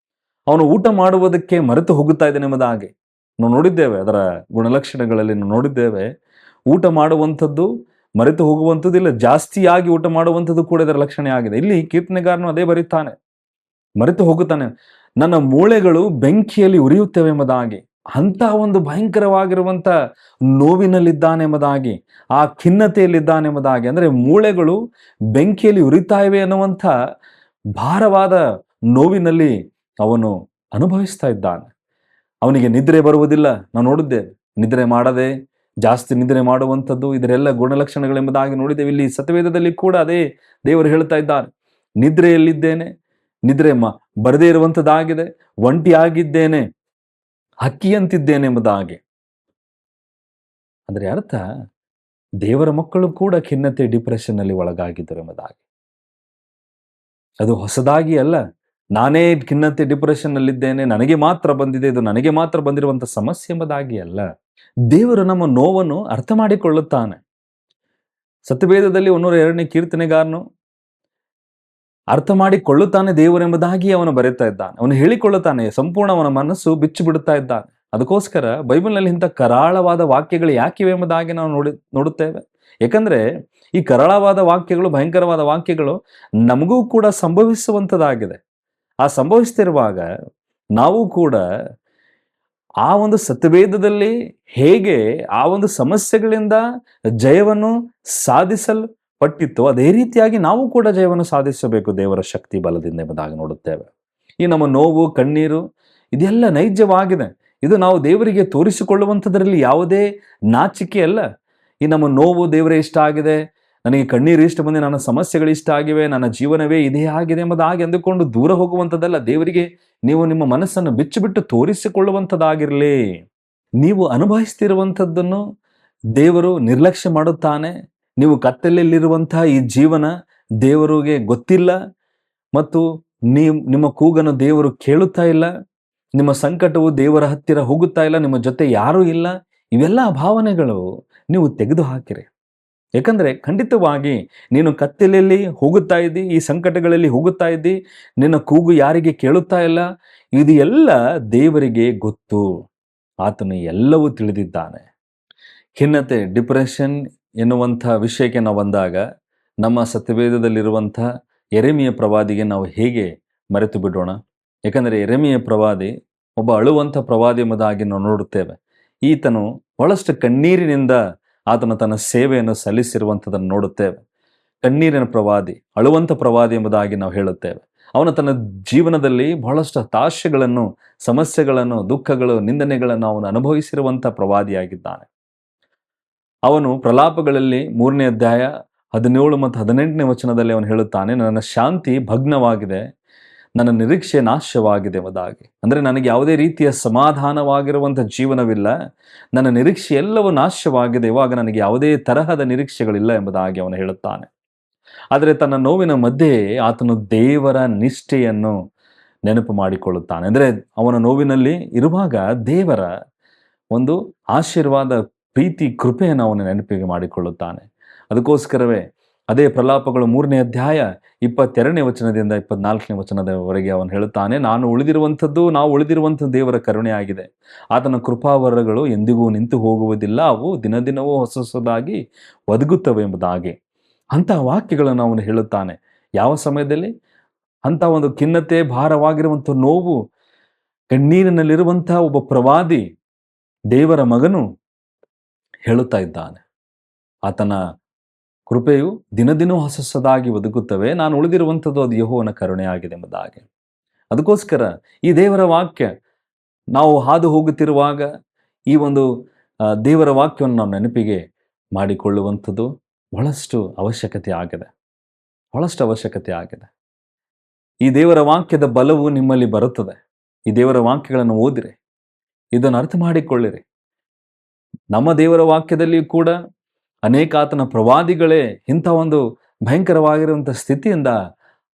ಅವನು ಊಟ ಮಾಡುವುದಕ್ಕೆ ಮರೆತು ಹೋಗುತ್ತಾ ಇದ್ದಾನೆ ಎಂಬುದಾಗಿ ನಾವು ನೋಡಿದ್ದೇವೆ. ಅದರ ಗುಣಲಕ್ಷಣಗಳಲ್ಲಿ ನಾವು ನೋಡಿದ್ದೇವೆ. ಊಟ ಮಾಡುವಂಥದ್ದು ಮರೆತು ಹೋಗುವಂಥದ್ದು ಇಲ್ಲ, ಜಾಸ್ತಿಯಾಗಿ ಊಟ ಮಾಡುವಂಥದ್ದು ಕೂಡ ಇದರ ಲಕ್ಷಣ ಆಗಿದೆ. ಇಲ್ಲಿ ಕೀರ್ತನೆಗಾರನು ಅದೇ ಬರೀತಾನೆ, ಮರೆತು ಹೋಗುತ್ತಾನೆ, ನನ್ನ ಮೂಳೆಗಳು ಬೆಂಕಿಯಲ್ಲಿ ಉರಿಯುತ್ತವೆ ಎಂಬುದಾಗಿ. ಅಂಥ ಒಂದು ಭಯಂಕರವಾಗಿರುವಂಥ ನೋವಿನಲ್ಲಿದ್ದಾನೆ ಎಂಬುದಾಗಿ, ಆ ಖಿನ್ನತೆಯಲ್ಲಿದ್ದಾನೆ ಎಂಬುದಾಗಿ. ಅಂದರೆ ಮೂಳೆಗಳು ಬೆಂಕಿಯಲ್ಲಿ ಉರಿತಾ ಇವೆ ಅನ್ನುವಂಥ ಭಾರವಾದ ನೋವಿನಲ್ಲಿ ಅವನು ಅನುಭವಿಸ್ತಾ ಇದ್ದಾನೆ. ಅವನಿಗೆ ನಿದ್ರೆ ಬರುವುದಿಲ್ಲ. ನಾವು ನೋಡಿದ್ದೇವೆ, ನಿದ್ರೆ ಮಾಡದೆ ಜಾಸ್ತಿ ನಿದ್ರೆ ಮಾಡುವಂಥದ್ದು, ಇದರೆಲ್ಲ ಗುಣಲಕ್ಷಣಗಳೆಂಬುದಾಗಿ ನೋಡಿದ್ದೇವೆ. ಇಲ್ಲಿ ಸತ್ಯವೇದದಲ್ಲಿ ಕೂಡ ಅದೇ ದೇವರು ಹೇಳ್ತಾ ಇದ್ದಾರೆ, ನಿದ್ರೆಯಲ್ಲಿದ್ದೇನೆ, ನಿದ್ರೆ ಬರದೇ ಇರುವಂಥದ್ದಾಗಿದೆ, ಒಂಟಿಯಾಗಿದ್ದೇನೆ, ಹಕ್ಕಿಯಂತಿದ್ದೇನೆ ಎಂಬುದಾಗಿ. ಅಂದರೆ ಅರ್ಥ ದೇವರ ಮಕ್ಕಳು ಕೂಡ ಖಿನ್ನತೆ ಡಿಪ್ರೆಷನ್ನಲ್ಲಿ ಒಳಗಾಗಿದ್ದರು ಎಂಬುದಾಗಿ. ಅದು ಹೊಸದಾಗಿ ಅಲ್ಲ, ನಾನೇ ಖಿನ್ನತೆ ಡಿಪ್ರೆಷನ್ನಲ್ಲಿದ್ದೇನೆ, ನನಗೆ ಮಾತ್ರ ಬಂದಿದೆ, ಇದು ನನಗೆ ಮಾತ್ರ ಬಂದಿರುವಂಥ ಸಮಸ್ಯೆ ಎಂಬುದಾಗಿ ಅಲ್ಲ. ದೇವರು ನಮ್ಮ ನೋವನ್ನು ಅರ್ಥ ಮಾಡಿಕೊಳ್ಳುತ್ತಾನೆ. ಸತ್ಯವೇದದಲ್ಲಿ 102ನೇ ಕೀರ್ತನೆಗಾರನು ಅರ್ಥ ಮಾಡಿಕೊಳ್ಳುತ್ತಾನೆ ದೇವರೆಂಬುದಾಗಿ ಅವನು ಬರೆಯುತ್ತಾ ಇದ್ದಾನೆ. ಅವನು ಹೇಳಿಕೊಳ್ಳುತ್ತಾನೆ, ಸಂಪೂರ್ಣ ಅವನ ಮನಸ್ಸು ಬಿಚ್ಚಿ ಬಿಡುತ್ತಾ ಇದ್ದಾನೆ. ಅದಕ್ಕೋಸ್ಕರ ಬೈಬಲ್ನಲ್ಲಿ ಇಂಥ ಕರಾಳವಾದ ವಾಕ್ಯಗಳು ಯಾಕಿವೆ ಎಂಬುದಾಗಿ ನಾವು ನೋಡುತ್ತೇವೆ. ಯಾಕಂದ್ರೆ ಈ ಕರಾಳವಾದ ವಾಕ್ಯಗಳು, ಭಯಂಕರವಾದ ವಾಕ್ಯಗಳು ನಮಗೂ ಕೂಡ ಸಂಭವಿಸುವಂಥದ್ದಾಗಿದೆ. ಆ ಸಂಭವಿಸ್ತಿರುವಾಗ ನಾವು ಕೂಡ ಆ ಒಂದು ಸತ್ಯವೇದದಲ್ಲಿ ಹೇಗೆ ಆ ಒಂದು ಸಮಸ್ಯೆಗಳಿಂದ ಜಯವನ್ನು ಸಾಧಿಸಲ್ಪಟ್ಟಿತ್ತು, ಅದೇ ರೀತಿಯಾಗಿ ನಾವು ಕೂಡ ಜಯವನ್ನು ಸಾಧಿಸಬೇಕು ದೇವರ ಶಕ್ತಿ ಬಲದಿಂದ ಎಂಬುದಾಗಿ ನೋಡುತ್ತೇವೆ. ಈ ನಮ್ಮ ನೋವು, ಕಣ್ಣೀರು ಇದೆಲ್ಲ ನೈಜವಾಗಿದೆ. ಇದು ನಾವು ದೇವರಿಗೆ ತೋರಿಸಿಕೊಳ್ಳುವಂಥದ್ರಲ್ಲಿ ಯಾವುದೇ ನಾಚಿಕೆ ಅಲ್ಲ. ಈ ನಮ್ಮ ನೋವು ದೇವರೇ ಇಷ್ಟ ಆಗಿದೆ, ನನಗೆ ಕಣ್ಣೀರು ಇಷ್ಟ ಬಂದೆ, ನನ್ನ ಸಮಸ್ಯೆಗಳು ಇಷ್ಟ ಆಗಿವೆ, ನನ್ನ ಜೀವನವೇ ಇದೇ ಆಗಿದೆ ಎಂಬುದಾಗಿ ಅಂದುಕೊಂಡು ದೂರ ಹೋಗುವಂಥದ್ದಲ್ಲ. ದೇವರಿಗೆ ನೀವು ನಿಮ್ಮ ಮನಸ್ಸನ್ನು ಬಿಟ್ಟು ತೋರಿಸಿಕೊಳ್ಳುವಂಥದ್ದಾಗಿರಲಿ. ನೀವು ಅನುಭವಿಸ್ತಿರುವಂಥದ್ದನ್ನು ದೇವರು ನಿರ್ಲಕ್ಷ್ಯ ಮಾಡುತ್ತಾನೆ. ನೀವು ಕತ್ತಲೆಯಲ್ಲಿರುವಂತಹ ಈ ಜೀವನ ದೇವರಿಗೆ ಗೊತ್ತಿಲ್ಲ ಮತ್ತು ನಿಮ್ಮ ಕೂಗನ್ನು ದೇವರು ಕೇಳುತ್ತಾ ಇಲ್ಲ. ನಿಮ್ಮ ಸಂಕಟವು ದೇವರ ಹತ್ತಿರ ಹೋಗುತ್ತಾ ಇಲ್ಲ, ನಿಮ್ಮ ಜೊತೆ ಯಾರೂ ಇಲ್ಲ. ಇವೆಲ್ಲ ಭಾವನೆಗಳು ನೀವು ತೆಗೆದು ಹಾಕಿರಿ. ಯಾಕಂದರೆ ಖಂಡಿತವಾಗಿ ನೀನು ಕತ್ತಲೆಯಲ್ಲಿ ಹೋಗುತ್ತಾ ಇದ್ದಿ, ಈ ಸಂಕಟಗಳಲ್ಲಿ ಹೋಗುತ್ತಾ ಇದ್ದಿ, ನಿನ್ನ ಕೂಗು ಯಾರಿಗೆ ಕೇಳುತ್ತಾ ಇಲ್ಲ. ಇದು ಎಲ್ಲ ದೇವರಿಗೆ ಗೊತ್ತು. ಆತನು ಎಲ್ಲವೂ ತಿಳಿದಿದ್ದಾನೆ. ಖಿನ್ನತೆ, ಡಿಪ್ರೆಷನ್ ಎನ್ನುವಂಥ ವಿಷಯಕ್ಕೆ ನಾವು ಬಂದಾಗ ನಮ್ಮ ಸತ್ಯವೇದದಲ್ಲಿರುವಂಥ ಯೆರೆಮೀಯ ಪ್ರವಾದಿಗೆ ನಾವು ಹೇಗೆ ಮರೆತು ಬಿಡೋಣ? ಯಾಕಂದರೆ ಯೆರೆಮೀಯ ಪ್ರವಾದಿ ಒಬ್ಬ ಅಳುವಂಥ ಪ್ರವಾದಿ ಎಂಬುದಾಗಿ ನಾವು ನೋಡುತ್ತೇವೆ. ಈತನು ಬಹಳಷ್ಟು ಕಣ್ಣೀರಿನಿಂದ ಆತನು ತನ್ನ ಸೇವೆಯನ್ನು ಸಲ್ಲಿಸಿರುವಂಥದ್ದನ್ನು ನೋಡುತ್ತೇವೆ. ಕಣ್ಣೀರಿನ ಪ್ರವಾದಿ, ಅಳುವಂಥ ಪ್ರವಾದಿ ಎಂಬುದಾಗಿ ನಾವು ಹೇಳುತ್ತೇವೆ. ಅವನು ತನ್ನ ಜೀವನದಲ್ಲಿ ಬಹಳಷ್ಟು ಹತಾಶೆಗಳನ್ನು, ಸಮಸ್ಯೆಗಳನ್ನು, ದುಃಖಗಳು, ನಿಂದನೆಗಳನ್ನು ಅವನು ಅನುಭವಿಸಿರುವಂಥ ಪ್ರವಾದಿಯಾಗಿದ್ದಾನೆ. ಅವನು ಪ್ರಲಾಪಗಳಲ್ಲಿ 3ನೇ ಅಧ್ಯಾಯ 17 ಮತ್ತು 18ನೇ ವಚನದಲ್ಲಿ ಅವನು ಹೇಳುತ್ತಾನೆ, ನನ್ನ ಶಾಂತಿ ಭಗ್ನವಾಗಿದೆ, ನನ್ನ ನಿರೀಕ್ಷೆ ನಾಶವಾಗಿದೆ ಎಂಬುದಾಗಿ. ಅಂದರೆ ನನಗೆ ಯಾವುದೇ ರೀತಿಯ ಸಮಾಧಾನವಾಗಿರುವಂಥ ಜೀವನವಿಲ್ಲ, ನನ್ನ ನಿರೀಕ್ಷೆ ಎಲ್ಲವೂ ನಾಶವಾಗಿದೆ, ಇವಾಗ ನನಗೆ ಯಾವುದೇ ತರಹದ ನಿರೀಕ್ಷೆಗಳಿಲ್ಲ ಎಂಬುದಾಗಿ ಅವನು ಹೇಳುತ್ತಾನೆ. ಆದರೆ ತನ್ನ ನೋವಿನ ಮಧ್ಯೆ ಆತನು ದೇವರ ನಿಷ್ಠೆಯನ್ನು ನೆನಪು ಮಾಡಿಕೊಳ್ಳುತ್ತಾನೆ. ಅಂದರೆ ಅವನ ನೋವಿನಲ್ಲಿ ಇರುವಾಗ ದೇವರ ಒಂದು ಆಶೀರ್ವಾದ, ಪ್ರೀತಿ, ಕೃಪೆಯನ್ನು ಅವನು ನೆನಪಿಗೆ ಮಾಡಿಕೊಳ್ಳುತ್ತಾನೆ. ಅದಕ್ಕೋಸ್ಕರವೇ ಅದೇ ಪ್ರಲಾಪಗಳು 3ನೇ ಅಧ್ಯಾಯ 22ನೇ ವಚನದಿಂದ 24ನೇ ವಚನದವರೆಗೆ ಅವನು ಹೇಳುತ್ತಾನೆ, ನಾವು ಉಳಿದಿರುವಂಥದ್ದು ದೇವರ ಕರುಣೆ ಆಗಿದೆ. ಆತನ ಕೃಪಾವರಗಳು ಎಂದಿಗೂ ನಿಂತು ಹೋಗುವುದಿಲ್ಲ, ಅವು ದಿನದಿನವೂ ಹೊಸದಾಗಿ ಒದಗುತ್ತವೆ ಎಂಬುದಾಗಿ ಅಂತಹ ವಾಕ್ಯಗಳನ್ನು ಅವನು ಹೇಳುತ್ತಾನೆ. ಯಾವ ಸಮಯದಲ್ಲಿ? ಅಂಥ ಒಂದು ಖಿನ್ನತೆ, ಭಾರವಾಗಿರುವಂಥ ನೋವು, ಕಣ್ಣೀರಿನಲ್ಲಿರುವಂತಹ ಒಬ್ಬ ಪ್ರವಾದಿ, ದೇವರ ಮಗನು ಹೇಳುತ್ತಾ ಇದ್ದಾನೆ, ಆತನ ಕೃಪೆಯು ದಿನದಿನವೂ ಹೊಸದಾಗಿ ಒದಗುತ್ತವೆ, ನಾನು ಉಳಿದಿರುವಂಥದ್ದು ಅದು ಯೆಹೋವನ ಕರುಣೆ ಆಗಿದೆ ಎಂಬುದಾಗಿ. ಅದಕ್ಕೋಸ್ಕರ ಈ ದೇವರ ವಾಕ್ಯ ನಾವು ಹಾದು ಹೋಗುತ್ತಿರುವಾಗ ಈ ಒಂದು ದೇವರ ವಾಕ್ಯವನ್ನು ನಾವು ನೆನಪಿಗೆ ಮಾಡಿಕೊಳ್ಳುವಂಥದ್ದು ಬಹಳಷ್ಟು ಅವಶ್ಯಕತೆ ಆಗಿದೆ. ಈ ದೇವರ ವಾಕ್ಯದ ಬಲವು ನಿಮ್ಮಲ್ಲಿ ಬರುತ್ತದೆ. ಈ ದೇವರ ವಾಕ್ಯಗಳನ್ನು ಓದಿರಿ, ಇದನ್ನು ಅರ್ಥ ಮಾಡಿಕೊಳ್ಳಿರಿ. ನಮ್ಮ ದೇವರ ವಾಕ್ಯದಲ್ಲಿ ಕೂಡ ಅನೇಕ ಆತನ ಪ್ರವಾದಿಗಳೇ ಇಂಥ ಒಂದು ಭಯಂಕರವಾಗಿರುವಂಥ ಸ್ಥಿತಿಯಿಂದ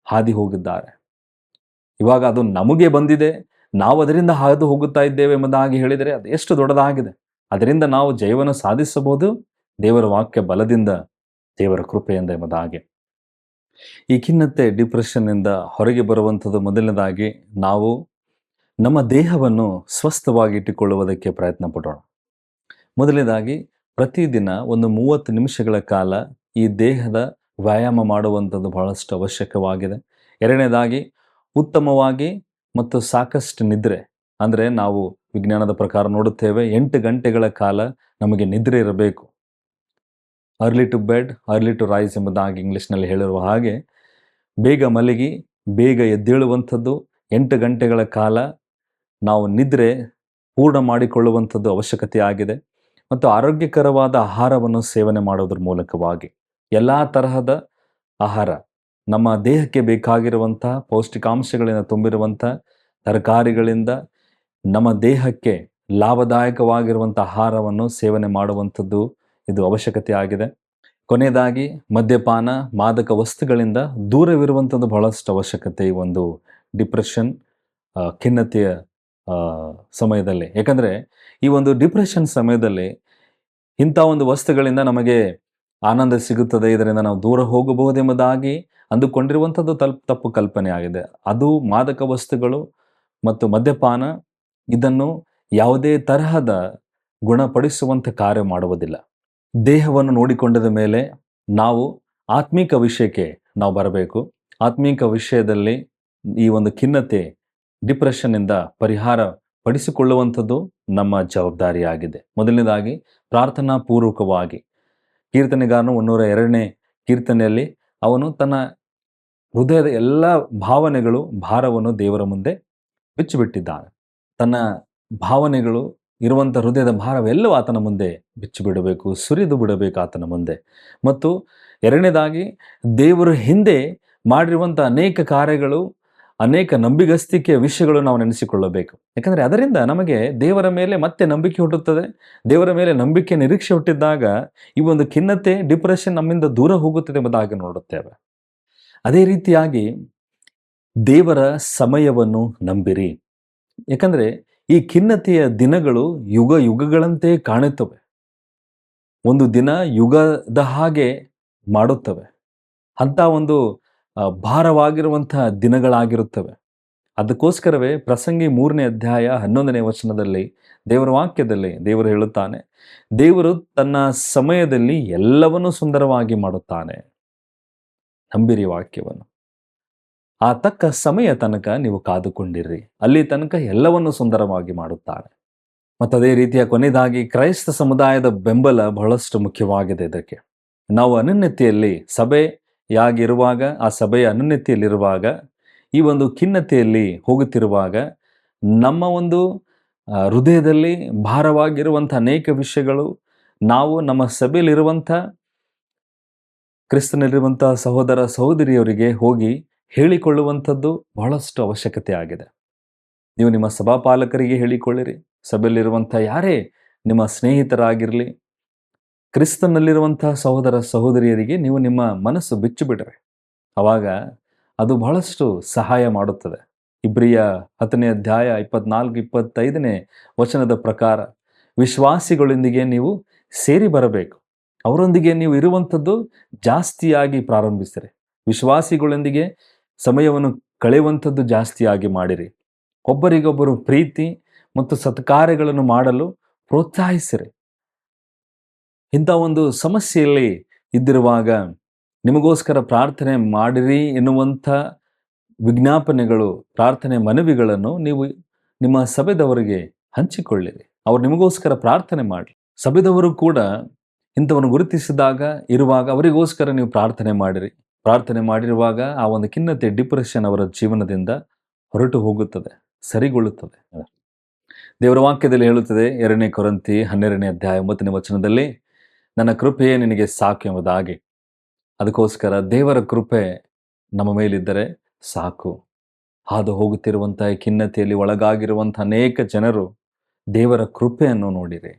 ಹಾದಿ ಹೋಗಿದ್ದಾರೆ. ಇವಾಗ ಅದು ನಮಗೆ ಬಂದಿದೆ, ನಾವು ಅದರಿಂದ ಹಾದು ಹೋಗುತ್ತಾ ಇದ್ದೇವೆ ಎಂಬುದಾಗಿ ಹೇಳಿದರೆ ಅದು ಎಷ್ಟು ದೊಡ್ಡದಾಗಿದೆ. ಅದರಿಂದ ನಾವು ಜಯವನ್ನು ಸಾಧಿಸಬಹುದು ದೇವರ ವಾಕ್ಯ ಬಲದಿಂದ, ದೇವರ ಕೃಪೆಯಿಂದ ಎಂಬುದಾಗಿ. ಈ ಖಿನ್ನತೆ, ಡಿಪ್ರೆಷನ್ನಿಂದ ಹೊರಗೆ ಬರುವಂಥದ್ದು ಮೊದಲನೇದಾಗಿ ನಾವು ನಮ್ಮ ದೇಹವನ್ನು ಸ್ವಸ್ಥವಾಗಿ ಇಟ್ಟುಕೊಳ್ಳುವುದಕ್ಕೆ ಪ್ರಯತ್ನ ಪಡೋಣ. ಮೊದಲನೇದಾಗಿ ಪ್ರತಿದಿನ ಒಂದು 30 ನಿಮಿಷಗಳ ಕಾಲ ಈ ದೇಹದ ವ್ಯಾಯಾಮ ಮಾಡುವಂಥದ್ದು ಬಹಳಷ್ಟು ಅವಶ್ಯಕವಾಗಿದೆ. ಎರಡನೇದಾಗಿ ಉತ್ತಮವಾಗಿ ಮತ್ತು ಸಾಕಷ್ಟು ನಿದ್ರೆ, ಅಂದರೆ ನಾವು ವಿಜ್ಞಾನದ ಪ್ರಕಾರ ನೋಡುತ್ತೇವೆ 8 ಗಂಟೆಗಳ ಕಾಲ ನಮಗೆ ನಿದ್ರೆ ಇರಬೇಕು. Early to bed, early to rise ಎಂಬುದಾಗಿ ಇಂಗ್ಲೀಷ್ನಲ್ಲಿ ಹೇಳಿರುವ ಹಾಗೆ ಬೇಗ ಮಲಗಿ ಬೇಗ ಎದ್ದೇಳುವಂಥದ್ದು, 8 ಗಂಟೆಗಳ ಕಾಲ ನಾವು ನಿದ್ರೆ ಪೂರ್ಣ ಮಾಡಿಕೊಳ್ಳುವಂಥದ್ದು ಅವಶ್ಯಕತೆ ಆಗಿದೆ. ಮತ್ತು ಆರೋಗ್ಯಕರವಾದ ಆಹಾರವನ್ನು ಸೇವನೆ ಮಾಡೋದ್ರ ಮೂಲಕವಾಗಿ ಎಲ್ಲ ತರಹದ ಆಹಾರ, ನಮ್ಮ ದೇಹಕ್ಕೆ ಬೇಕಾಗಿರುವಂಥ ಪೌಷ್ಟಿಕಾಂಶಗಳಿಂದ ತುಂಬಿರುವಂಥ ತರಕಾರಿಗಳಿಂದ ನಮ್ಮ ದೇಹಕ್ಕೆ ಲಾಭದಾಯಕವಾಗಿರುವಂಥ ಆಹಾರವನ್ನು ಸೇವನೆ ಮಾಡುವಂಥದ್ದು ಇದು ಅವಶ್ಯಕತೆ ಆಗಿದೆ. ಕೊನೆಯದಾಗಿ ಮದ್ಯಪಾನ, ಮಾದಕ ವಸ್ತುಗಳಿಂದ ದೂರವಿರುವಂಥದ್ದು ಬಹಳಷ್ಟು ಅವಶ್ಯಕತೆ ಈ ಒಂದು ಡಿಪ್ರೆಷನ್, ಖಿನ್ನತೆಯ ಸಮಯದಲ್ಲಿ. ಯಾಕಂದರೆ ಈ ಒಂದು ಡಿಪ್ರೆಷನ್ ಸಮಯದಲ್ಲಿ ಇಂಥ ಒಂದು ವಸ್ತುಗಳಿಂದ ನಮಗೆ ಆನಂದ ಸಿಗುತ್ತದೆ, ಇದರಿಂದ ನಾವು ದೂರ ಹೋಗಬಹುದೆಂಬುದಾಗಿ ಅಂದುಕೊಂಡಿರುವಂಥದ್ದು ತಪ್ಪು ಕಲ್ಪನೆ ಆಗಿದೆ. ಅದು ಮಾದಕ ವಸ್ತುಗಳು ಮತ್ತು ಮದ್ಯಪಾನ ಇದನ್ನು ಯಾವುದೇ ತರಹದ ಗುಣಪಡಿಸುವಂಥ ಕಾರ್ಯ ಮಾಡುವುದಿಲ್ಲ. ದೇಹವನ್ನು ನೋಡಿಕೊಂಡ ಮೇಲೆ ನಾವು ಆತ್ಮೀಕ ವಿಷಯಕ್ಕೆ ನಾವು ಬರಬೇಕು. ಆತ್ಮೀಕ ವಿಷಯದಲ್ಲಿ ಈ ಒಂದು ಖಿನ್ನತೆ, ಡಿಪ್ರೆಷನ್ನಿಂದ ಪರಿಹಾರ ಪಡಿಸಿಕೊಳ್ಳುವಂಥದ್ದು ನಮ್ಮ ಜವಾಬ್ದಾರಿಯಾಗಿದೆ. ಮೊದಲನೇದಾಗಿ ಪ್ರಾರ್ಥನಾ ಪೂರ್ವಕವಾಗಿ ಕೀರ್ತನೆಗಾರನು 102ನೇ ಕೀರ್ತನೆಯಲ್ಲಿ ಅವನು ತನ್ನ ಹೃದಯದ ಎಲ್ಲ ಭಾವನೆಗಳು ಭಾರವನ್ನು ದೇವರ ಮುಂದೆ ಬಿಚ್ಚಿಬಿಟ್ಟಿದ್ದಾನೆ. ತನ್ನ ಭಾವನೆಗಳು ಇರುವಂಥ ಹೃದಯದ ಭಾರವೆಲ್ಲವೂ ಆತನ ಮುಂದೆ ಬಿಚ್ಚಿಬಿಡಬೇಕು, ಸುರಿದು ಬಿಡಬೇಕು ಆತನ ಮುಂದೆ. ಮತ್ತು ಎರಡನೇದಾಗಿ ದೇವರ ಹಿಂದೆ ಮಾಡಿರುವಂಥ ಅನೇಕ ಕಾರ್ಯಗಳು, ಅನೇಕ ನಂಬಿಗಸ್ತಿಕೆಯ ವಿಷಯಗಳು ನಾವು ನೆನೆಸಿಕೊಳ್ಳಬೇಕು. ಯಾಕಂದರೆ ಅದರಿಂದ ನಮಗೆ ದೇವರ ಮೇಲೆ ಮತ್ತೆ ನಂಬಿಕೆ ಹುಟ್ಟುತ್ತದೆ. ದೇವರ ಮೇಲೆ ನಂಬಿಕೆ ನಿರೀಕ್ಷೆ ಹುಟ್ಟಿದ್ದಾಗ ಈ ಒಂದು ಖಿನ್ನತೆ, ಡಿಪ್ರೆಷನ್ ನಮ್ಮಿಂದ ದೂರ ಹೋಗುತ್ತದೆ ಎಂಬುದಾಗಿ ನೋಡುತ್ತೇವೆ. ಅದೇ ರೀತಿಯಾಗಿ ದೇವರ ಸಮಯವನ್ನು ನಂಬಿರಿ. ಯಾಕಂದರೆ ಈ ಖಿನ್ನತೆಯ ದಿನಗಳು ಯುಗ ಯುಗಗಳಂತೆ ಕಾಣುತ್ತವೆ. ಒಂದು ದಿನ ಯುಗದ ಹಾಗೆ ಮಾಡುತ್ತವೆ. ಅಂಥ ಒಂದು ಭಾರವಾಗಿರುವಂಥ ದಿನಗಳಾಗಿರುತ್ತವೆ. ಅದಕ್ಕೋಸ್ಕರವೇ ಪ್ರಸಂಗಿ 3ನೇ ಅಧ್ಯಾಯ 11ನೇ ವಚನದಲ್ಲಿ ದೇವರ ವಾಕ್ಯದಲ್ಲಿ ದೇವರು ಹೇಳುತ್ತಾನೆ, ದೇವರು ತನ್ನ ಸಮಯದಲ್ಲಿ ಎಲ್ಲವನ್ನೂ ಸುಂದರವಾಗಿ ಮಾಡುತ್ತಾನೆ. ನಂಬಿರಿ ವಾಕ್ಯವನ್ನು. ಆ ತಕ್ಕ ಸಮಯ ತನಕ ನೀವು ಕಾದುಕೊಂಡಿರ್ರಿ, ಅಲ್ಲಿ ತನಕ ಎಲ್ಲವನ್ನು ಸುಂದರವಾಗಿ ಮಾಡುತ್ತಾನೆ. ಮತ್ತು ಅದೇ ರೀತಿಯ ಕೊನೆಯದಾಗಿ ಕ್ರೈಸ್ತ ಸಮುದಾಯದ ಬೆಂಬಲ ಬಹಳಷ್ಟು ಮುಖ್ಯವಾಗಿದೆ. ಇದಕ್ಕೆ ನಾವು ಅನನ್ಯತೆಯಲ್ಲಿ ಸಭೆಯಾಗಿರುವಾಗ, ಆ ಸಭೆಯ ಅನನ್ಯತೆಯಲ್ಲಿರುವಾಗ, ಈ ಒಂದು ಖಿನ್ನತೆಯಲ್ಲಿ ಹೋಗುತ್ತಿರುವಾಗ ನಮ್ಮ ಒಂದು ಹೃದಯದಲ್ಲಿ ಭಾರವಾಗಿರುವಂಥ ಅನೇಕ ವಿಷಯಗಳು ನಾವು ನಮ್ಮ ಸಭೆಯಲ್ಲಿರುವಂಥ ಕ್ರಿಸ್ತನಲ್ಲಿರುವಂಥ ಸಹೋದರ ಸಹೋದರಿಯವರಿಗೆ ಹೋಗಿ ಹೇಳಿಕೊಳ್ಳುವಂಥದ್ದು ಬಹಳಷ್ಟು ಅವಶ್ಯಕತೆ ಆಗಿದೆ. ನೀವು ನಿಮ್ಮ ಸಭಾಪಾಲಕರಿಗೆ ಹೇಳಿಕೊಳ್ಳಿರಿ, ಸಭೆಯಲ್ಲಿರುವಂಥ ಯಾರೇ ನಿಮ್ಮ ಸ್ನೇಹಿತರಾಗಿರಲಿ, ಕ್ರಿಸ್ತನಲ್ಲಿರುವಂಥ ಸಹೋದರ ಸಹೋದರಿಯರಿಗೆ ನೀವು ನಿಮ್ಮ ಮನಸ್ಸು ಬಿಚ್ಚಿಬಿಡ್ರಿ. ಆವಾಗ ಅದು ಬಹಳಷ್ಟು ಸಹಾಯ ಮಾಡುತ್ತದೆ. ಇಬ್ರಿಯ 10ನೇ ಅಧ್ಯಾಯ 24-25ನೇ ವಚನದ ಪ್ರಕಾರ ವಿಶ್ವಾಸಿಗಳೊಂದಿಗೆ ನೀವು ಸೇರಿ ಬರಬೇಕು. ಅವರೊಂದಿಗೆ ನೀವು ಇರುವಂಥದ್ದು ಜಾಸ್ತಿಯಾಗಿ ಪ್ರಾರಂಭಿಸಿರಿ. ವಿಶ್ವಾಸಿಗಳೊಂದಿಗೆ ಸಮಯವನ್ನು ಕಳೆಯುವಂಥದ್ದು ಜಾಸ್ತಿಯಾಗಿ ಮಾಡಿರಿ. ಒಬ್ಬರಿಗೊಬ್ಬರು ಪ್ರೀತಿ ಮತ್ತು ಸತ್ಕಾರ್ಯಗಳನ್ನು ಮಾಡಲು ಪ್ರೋತ್ಸಾಹಿಸಿರಿ. ಇಂಥ ಒಂದು ಸಮಸ್ಯೆಯಲ್ಲಿ ಇದ್ದಿರುವಾಗ ನಿಮಗೋಸ್ಕರ ಪ್ರಾರ್ಥನೆ ಮಾಡಿರಿ ಎನ್ನುವಂಥ ವಿಜ್ಞಾಪನೆಗಳು, ಪ್ರಾರ್ಥನೆ ಮನವಿಗಳನ್ನು ನೀವು ನಿಮ್ಮ ಸಭೆದವರಿಗೆ ಹಂಚಿಕೊಳ್ಳಿರಿ. ಅವರು ನಿಮಗೋಸ್ಕರ ಪ್ರಾರ್ಥನೆ ಮಾಡಿ. ಸಭೆದವರು ಕೂಡ ಇಂಥವನ್ನು ಗುರುತಿಸಿದಾಗ ಇರುವಾಗ ಅವರಿಗೋಸ್ಕರ ನೀವು ಪ್ರಾರ್ಥನೆ ಮಾಡಿರಿ. ಪ್ರಾರ್ಥನೆ ಮಾಡಿರುವಾಗ ಆ ಒಂದು ಖಿನ್ನತೆ, ಡಿಪ್ರೆಷನ್ ಅವರ ಜೀವನದಿಂದ ಹೊರಟು ಹೋಗುತ್ತದೆ, ಸರಿಗೊಳ್ಳುತ್ತದೆ. ದೇವರ ವಾಕ್ಯದಲ್ಲಿ ಹೇಳುತ್ತದೆ 2ನೇ ಕೊರಿಂಥಿ 12ನೇ ಅಧ್ಯಾಯ 9ನೇ ವಚನದಲ್ಲಿ, ನನ್ನ ಕೃಪೆಯೇ ನಿನಗೆ ಸಾಕು ಎಂಬುದಾಗಿ. ಅದಕ್ಕೋಸ್ಕರ ದೇವರ ಕೃಪೆ ನಮ್ಮ ಮೇಲಿದ್ದರೆ ಸಾಕು. ಹಾದು ಹೋಗುತ್ತಿರುವಂಥ ಖಿನ್ನತೆಯಲ್ಲಿ ಒಳಗಾಗಿರುವಂಥ ಅನೇಕ ಜನರು ದೇವರ ಕೃಪೆಯನ್ನು ನೋಡಿರಿ.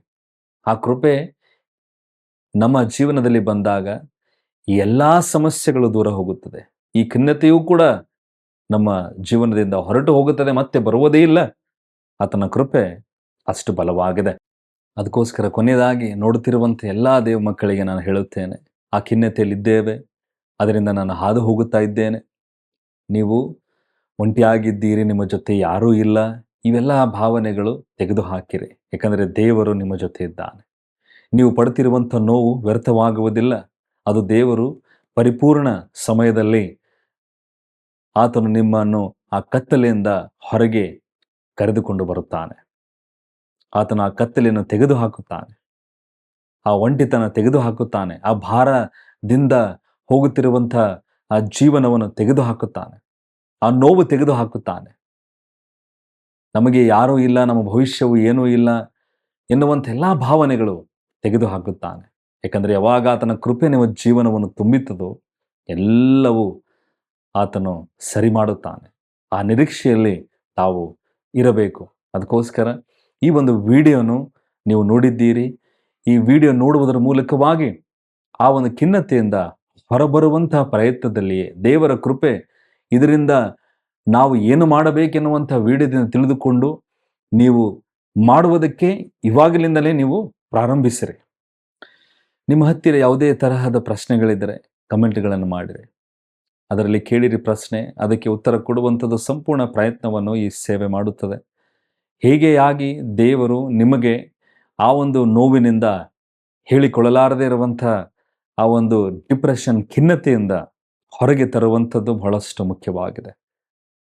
ಆ ಕೃಪೆ ನಮ್ಮ ಜೀವನದಲ್ಲಿ ಬಂದಾಗ ಎಲ್ಲ ಸಮಸ್ಯೆಗಳು ದೂರ ಹೋಗುತ್ತದೆ. ಈ ಖಿನ್ನತೆಯೂ ಕೂಡ ನಮ್ಮ ಜೀವನದಿಂದ ಹೊರಟು ಹೋಗುತ್ತದೆ, ಮತ್ತೆ ಬರುವುದೇ ಇಲ್ಲ. ಆತನ ಕೃಪೆ ಅಷ್ಟು ಬಲವಾಗಿದೆ. ಅದಕ್ಕೋಸ್ಕರ ಕೊನೆಯದಾಗಿ ನೋಡುತ್ತಿರುವಂಥ ಎಲ್ಲ ದೇವ ಮಕ್ಕಳಿಗೆ ನಾನು ಹೇಳುತ್ತೇನೆ, ಆ ಖಿನ್ನತೆಯಲ್ಲಿದ್ದೇವೆ, ಅದರಿಂದ ನಾನು ಹಾದು ಹೋಗುತ್ತಾ ಇದ್ದೇನೆ. ನೀವು ಒಂಟಿಯಾಗಿದ್ದೀರಿ, ನಿಮ್ಮ ಜೊತೆ ಯಾರೂ ಇಲ್ಲ, ಇವೆಲ್ಲ ಭಾವನೆಗಳು ತೆಗೆದು ಹಾಕಿರಿ. ಯಾಕಂದರೆ ದೇವರು ನಿಮ್ಮ ಜೊತೆ ಇದ್ದಾನೆ. ನೀವು ಪಡುತ್ತಿರುವಂಥ ನೋವು ವ್ಯರ್ಥವಾಗುವುದಿಲ್ಲ. ಅದು ದೇವರು ಪರಿಪೂರ್ಣ ಸಮಯದಲ್ಲಿ ಆತನು ನಿಮ್ಮನ್ನು ಆ ಕತ್ತಲೆಯಿಂದ ಹೊರಗೆ ಕರೆದುಕೊಂಡು ಬರುತ್ತಾನೆ. ಆತನು ಆ ಕತ್ತಲೆಯನ್ನು ತೆಗೆದು ಹಾಕುತ್ತಾನೆ, ಆ ಒಂಟಿತನ ತೆಗೆದು ಹಾಕುತ್ತಾನೆ, ಆ ಭಾರದಿಂದ ಹೋಗುತ್ತಿರುವಂಥ ಆ ಜೀವನವನ್ನು ತೆಗೆದು ಹಾಕುತ್ತಾನೆ, ಆ ನೋವು ತೆಗೆದು ಹಾಕುತ್ತಾನೆ. ನಮಗೆ ಯಾರೂ ಇಲ್ಲ, ನಮ್ಮ ಭವಿಷ್ಯವು ಏನೂ ಇಲ್ಲ ಎನ್ನುವಂಥ ಎಲ್ಲ ಭಾವನೆಗಳು ತೆಗೆದು ಹಾಕುತ್ತಾನೆ. ಯಾಕಂದರೆ ಯಾವಾಗ ಆತನ ಕೃಪೆ ನಿಮ್ಮ ಜೀವನವನ್ನು ತುಂಬುತ್ತದೋ ಎಲ್ಲವೂ ಆತನು ಸರಿ ಮಾಡುತ್ತಾನೆ. ಆ ನಿರೀಕ್ಷೆಯಲ್ಲಿ ತಾವು ಇರಬೇಕು. ಅದಕ್ಕೋಸ್ಕರ ಈ ಒಂದು ವಿಡಿಯೋನು ನೀವು ನೋಡಿದ್ದೀರಿ. ಈ ವಿಡಿಯೋ ನೋಡುವುದರ ಮೂಲಕವಾಗಿ ಆ ಒಂದು ಖಿನ್ನತೆಯಿಂದ ಹೊರಬರುವಂತಹ ಪ್ರಯತ್ನದಲ್ಲಿಯೇ ದೇವರ ಕೃಪೆ, ಇದರಿಂದ ನಾವು ಏನು ಮಾಡಬೇಕೆನ್ನುವಂಥ ವಿಡಿಯೋದಿಂದ ತಿಳಿದುಕೊಂಡು ನೀವು ಮಾಡುವುದಕ್ಕೆ ಇವಾಗಲಿಂದಲೇ ನೀವು ಪ್ರಾರಂಭಿಸಿರಿ. ನಿಮ್ಮ ಹತ್ತಿರ ಯಾವುದೇ ತರಹದ ಪ್ರಶ್ನೆಗಳಿದ್ದರೆ ಕಮೆಂಟ್ಗಳನ್ನು ಮಾಡಿರಿ, ಅದರಲ್ಲಿ ಕೇಳಿರಿ ಪ್ರಶ್ನೆ, ಅದಕ್ಕೆ ಉತ್ತರ ಕೊಡುವಂಥದ್ದು ಸಂಪೂರ್ಣ ಪ್ರಯತ್ನವನ್ನು ಈ ಸೇವೆ ಮಾಡುತ್ತದೆ. ಹೇಗೆಯಾಗಿ ದೇವರು ನಿಮಗೆ ಆ ಒಂದು ನೋವಿನಿಂದ, ಹೇಳಿಕೊಳ್ಳಲಾರದೇ ಇರುವಂಥ ಆ ಒಂದು ಡಿಪ್ರೆಷನ್, ಖಿನ್ನತೆಯಿಂದ ಹೊರಗೆ ತರುವಂಥದ್ದು ಬಹಳಷ್ಟು ಮುಖ್ಯವಾಗಿದೆ.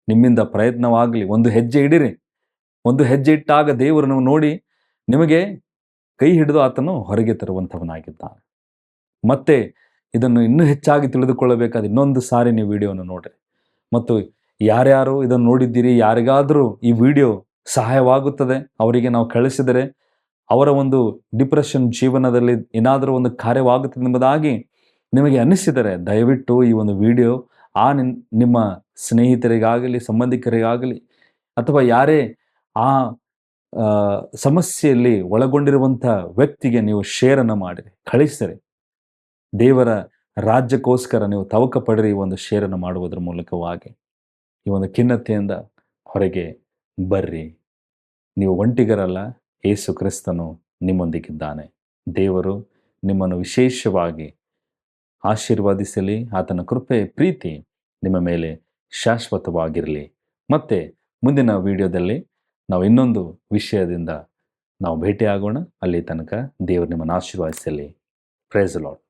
ನಿಮ್ಮಿಂದ ಪ್ರಯತ್ನವಾಗಲಿ, ಒಂದು ಹೆಜ್ಜೆ ಇಡಿರಿ, ಒಂದು ಹೆಜ್ಜೆ ಇಟ್ಟಾಗ ದೇವರನ್ನು ನೋಡಿ ನಿಮಗೆ ಕೈ ಹಿಡಿದು ಆತನು ಹೊರಗೆ ತರುವಂಥವನಾಗಿದ್ದಾನೆ. ಮತ್ತೆ ಇದನ್ನು ಇನ್ನೂ ಹೆಚ್ಚಾಗಿ ತಿಳಿದುಕೊಳ್ಳಬೇಕಾದ ಇನ್ನೊಂದು ಸಾರಿ ನೀವು ವಿಡಿಯೋವನ್ನು ನೋಡ್ರಿ. ಮತ್ತು ಯಾರ್ಯಾರು ಇದನ್ನು ನೋಡಿದ್ದೀರಿ, ಯಾರಿಗಾದರೂ ಈ ವಿಡಿಯೋ ಸಹಾಯವಾಗುತ್ತದೆ, ಅವರಿಗೆ ನಾವು ಕಳಿಸಿದರೆ ಅವರ ಒಂದು ಡಿಪ್ರೆಷನ್ ಜೀವನದಲ್ಲಿ ಏನಾದರೂ ಒಂದು ಕಾರ್ಯವಾಗುತ್ತದೆ ಎಂಬುದಾಗಿ ನಿಮಗೆ ಅನಿಸಿದರೆ ದಯವಿಟ್ಟು ಈ ಒಂದು ವಿಡಿಯೋ ನಿಮ್ಮ ಸ್ನೇಹಿತರಿಗಾಗಲಿ, ಸಂಬಂಧಿಕರಿಗಾಗಲಿ, ಅಥವಾ ಯಾರೇ ಆ ಸಮಸ್ಯೆಯಲ್ಲಿ ಒಳಗೊಂಡಿರುವಂಥ ವ್ಯಕ್ತಿಗೆ ನೀವು ಶೇರನ್ನು ಮಾಡಿರಿ, ಕಳಿಸಿರಿ. ದೇವರ ರಾಜ್ಯಕ್ಕೋಸ್ಕರ ನೀವು ತವಕ ಪಡಿರಿ. ಈ ಒಂದು ಶೇರನ್ನು ಮಾಡುವುದರ ಮೂಲಕವಾಗಿ ಈ ಒಂದು ಖಿನ್ನತೆಯಿಂದ ಹೊರಗೆ ಬರ್ರಿ. ನೀವು ಒಂಟಿಗರಲ್ಲ, ಯೇಸು ಕ್ರಿಸ್ತನು ನಿಮ್ಮೊಂದಿಗಿದ್ದಾನೆ. ದೇವರು ನಿಮ್ಮನ್ನು ವಿಶೇಷವಾಗಿ ಆಶೀರ್ವಾದಿಸಲಿ. ಆತನ ಕೃಪೆ, ಪ್ರೀತಿ ನಿಮ್ಮ ಮೇಲೆ ಶಾಶ್ವತವಾಗಿರಲಿ. ಮತ್ತೆ ಮುಂದಿನ ವಿಡಿಯೋದಲ್ಲಿ ನಾವು ಇನ್ನೊಂದು ವಿಷಯದಿಂದ ನಾವು ಭೇಟಿಯಾಗೋಣ. ಅಲ್ಲಿ ತನಕ ದೇವರು ನಿಮ್ಮನ್ನು ಆಶೀರ್ವದಿಸಲಿ. Praise the lord.